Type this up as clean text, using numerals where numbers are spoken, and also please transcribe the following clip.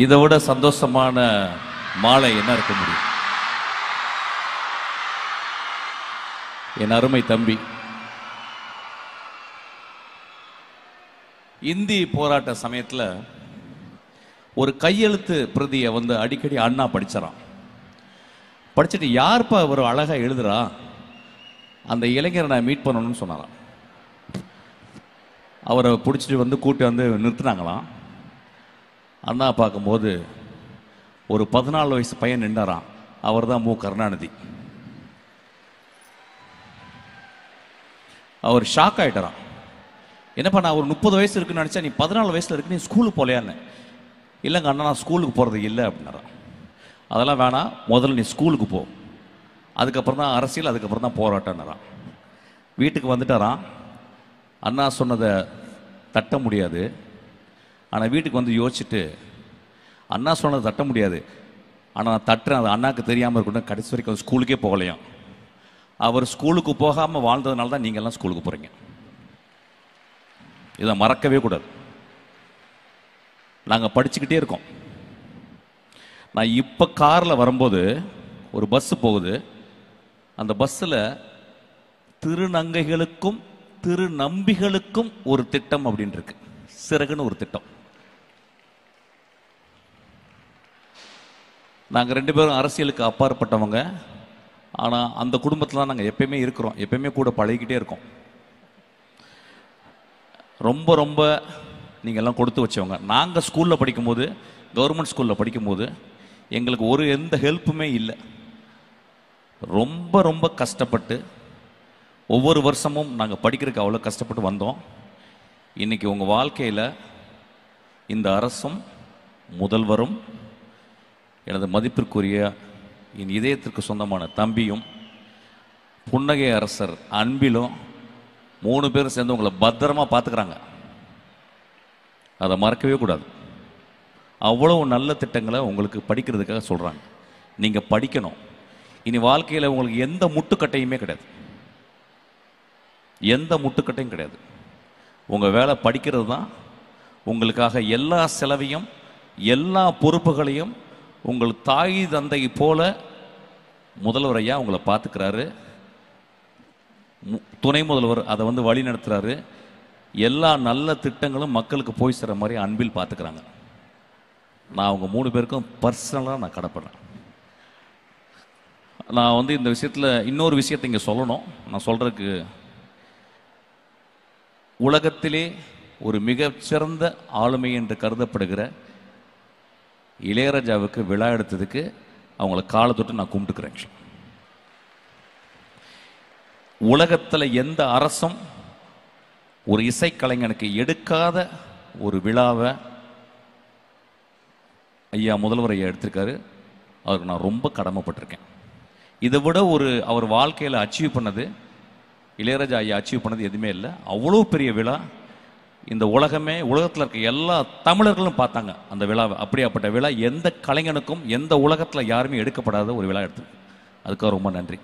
இதை விட சந்தோஷமான மாலை என்ன இருக்க முடியும்? என் அருமை தம்பி, இந்தி போராட்ட சமயத்தில் ஒரு கையெழுத்து பிரதியை அடிக்கடி அண்ணா படிச்சாராம். படிச்சுட்டு யார்ப்பா ஒரு அழகா எழுதுறா, அந்த இளைஞரை நான் மீட் பண்ணணும்னு சொன்னாராம். அவரை பிடிச்சிட்டு கூட்டி நிறுத்தினாங்களாம். அண்ணா பார்க்கும்போது ஒரு 14 வயசு பையன் நின்றாராம். அவர் தான் மு. கருணாநிதி. அவர் ஷாக் ஆகிட்டாராம். என்னப்பா, நான் ஒரு 30 வயசு இருக்குன்னு நினச்சா, நீ 14 வயசில் இருக்கு, நீ ஸ்கூலுக்கு போகலையான்னு. இல்லைங்க அண்ணா, நான் ஸ்கூலுக்கு போகிறது இல்லை அப்படின்னாராம். அதெல்லாம் வேணாம், முதல்ல நீ ஸ்கூலுக்கு போ, அதுக்கப்புறம் தான் அரசியல், அதுக்கப்புறம் தான் போராட்டம்னாராம். வீட்டுக்கு வந்துட்டாராம். அண்ணா சொன்னதை தட்ட முடியாது. ஆனால் வீட்டுக்கு யோசிச்சுட்டு, அண்ணா சொன்னதை தட்ட முடியாது, ஆனால் நான் தட்டுறேன், அது அண்ணாக்கு தெரியாமல் இருக்கட்டும், கடைசி வரைக்கும் ஸ்கூலுக்கே போகலையாம். அவர் ஸ்கூலுக்கு போகாமல் வாழ்ந்ததுனால தான் நீங்கள்லாம் ஸ்கூலுக்கு போகிறீங்க. இதை மறக்கவே கூடாது. நாங்கள் படிச்சுக்கிட்டே இருக்கோம். நான் இப்போ காரில் வரும்போது ஒரு பஸ்ஸு போகுது. அந்த பஸ்ஸில் திருநங்கைகளுக்கும் திருநம்பிகளுக்கும் ஒரு திட்டம் அப்படின்னு இருக்கு, சிறகுன்னு ஒரு திட்டம். நாங்கள் 2 பேரும் அரசியலுக்கு அப்பாற்பட்டவங்க. ஆனால் அந்த குடும்பத்தில் தான் நாங்கள் எப்பயுமே இருக்கிறோம், எப்பயுமே கூட பழகிக்கிட்டே இருக்கோம். ரொம்ப ரொம்ப நீங்கள் எல்லாம் கொடுத்து வச்சவங்க. நாங்கள் ஸ்கூலில் படிக்கும்போது, கவர்மெண்ட் ஸ்கூலில் படிக்கும்போது எங்களுக்கு எந்த ஹெல்ப்புமே இல்லை. ரொம்ப ரொம்ப கஷ்டப்பட்டு ஒவ்வொரு வருஷமும் நாங்கள் படிக்கிறதுக்கு அவ்வளோ கஷ்டப்பட்டு வந்தோம். இன்றைக்கி உங்கள் வாழ்க்கையில் இந்த அரசும் முதல்வரும் எனது மதிப்பிற்குரிய என் இதயத்திற்கு சொந்தமான தம்பியும் புன்னகை அரசர் அன்பிலும் 3 பேரும் சேர்ந்து உங்களை பத்திரமாக பார்த்துக்கிறாங்க. அதை மறக்கவே கூடாது. அவ்வளோ நல்ல திட்டங்களை உங்களுக்கு படிக்கிறதுக்காக சொல்கிறாங்க. நீங்கள் படிக்கணும். இனி வாழ்க்கையில் உங்களுக்கு எந்த முட்டுக்கட்டையுமே கிடையாது, எந்த முட்டுக்கட்டையும் கிடையாது. உங்கள் வேலை படிக்கிறது தான். உங்களுக்காக எல்லா செலவையும் எல்லா பொறுப்புகளையும் உங்கள் தாய் தந்தை போல முதல்வர் ஐயா உங்களை பார்த்துக்கிறாரு. துணை முதல்வர் அதை வழி நடத்துகிறாரு. எல்லா நல்ல திட்டங்களும் மக்களுக்கு போய் சேர மாதிரி அன்பில் பார்த்துக்கிறாங்க. நான் அவங்க 3 பேருக்கும் பர்சனலாக நான் கடப்படுறேன். நான் இந்த விஷயத்தில் இன்னொரு விஷயத்தை இங்கே சொல்லணும். நான் சொல்கிறதுக்கு, உலகத்திலே ஒரு மிகச்சிறந்த ஆளுமை என்று கருதப்படுகிற இளையராஜாவுக்கு விழா எடுத்ததுக்கு அவங்கள காலை தொட்டு நான் கும்பிட்டுக்கிறேன். உலகத்தில் எந்த அரசும் ஒரு இசைக்கலைஞனுக்கு எடுக்காத ஒரு விழாவை ஐயா முதல்வர் ஐயா எடுத்திருக்காரு. அவருக்கு நான் ரொம்ப கடமைப்பட்டிருக்கேன். இதை விட அவர் வாழ்க்கையில் அச்சீவ் பண்ணது, இளையராஜா ஐயா அச்சீவ் பண்ணது எதுவுமே இல்லை. அவ்வளோ பெரிய விழா. இந்த உலகத்தில் இருக்க எல்லா தமிழர்களும் பார்த்தாங்க அந்த விழாவை. அப்படியாப்பட்ட விழா எந்த கலைஞனுக்கும் எந்த உலகத்தில் யாருமே எடுக்கப்படாத ஒரு விழா எடுத்து, அதுக்காக ரொம்ப நன்றி.